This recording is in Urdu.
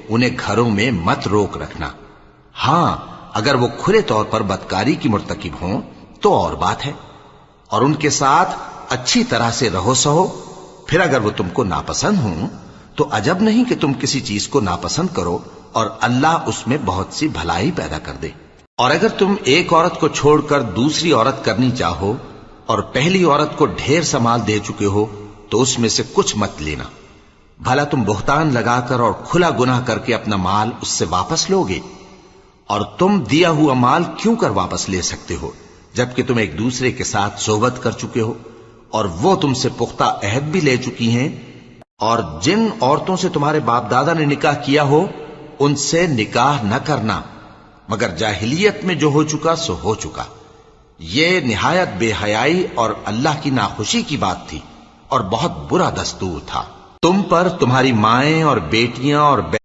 انہیں گھروں میں مت روک رکھنا. ہاں اگر وہ کھلے طور پر بدکاری کی مرتکب ہوں تو اور بات ہے، اور ان کے ساتھ اچھی طرح سے رہو سہو. پھر اگر وہ تم کو ناپسند ہوں تو عجب نہیں کہ تم کسی چیز کو ناپسند کرو اور اللہ اس میں بہت سی بھلائی پیدا کر دے. اور اگر تم ایک عورت کو چھوڑ کر دوسری عورت کرنی چاہو اور پہلی عورت کو ڈھیر سا مال دے چکے ہو تو اس میں سے کچھ مت لینا. بھلا تم بہتان لگا کر اور کھلا گناہ کر کے اپنا مال اس سے واپس لو گے؟ اور تم دیا ہوا مال کیوں کر واپس لے سکتے ہو جبکہ تم ایک دوسرے کے ساتھ صحبت کر چکے ہو اور وہ تم سے پختہ عہد بھی لے چکی ہیں؟ اور جن عورتوں سے تمہارے باپ دادا نے نکاح کیا ہو ان سے نکاح نہ کرنا مگر جاہلیت میں جو ہو چکا سو ہو چکا. یہ نہایت بے حیائی اور اللہ کی ناخوشی کی بات تھی اور بہت برا دستور تھا. تم پر تمہاری مائیں اور بیٹیاں اور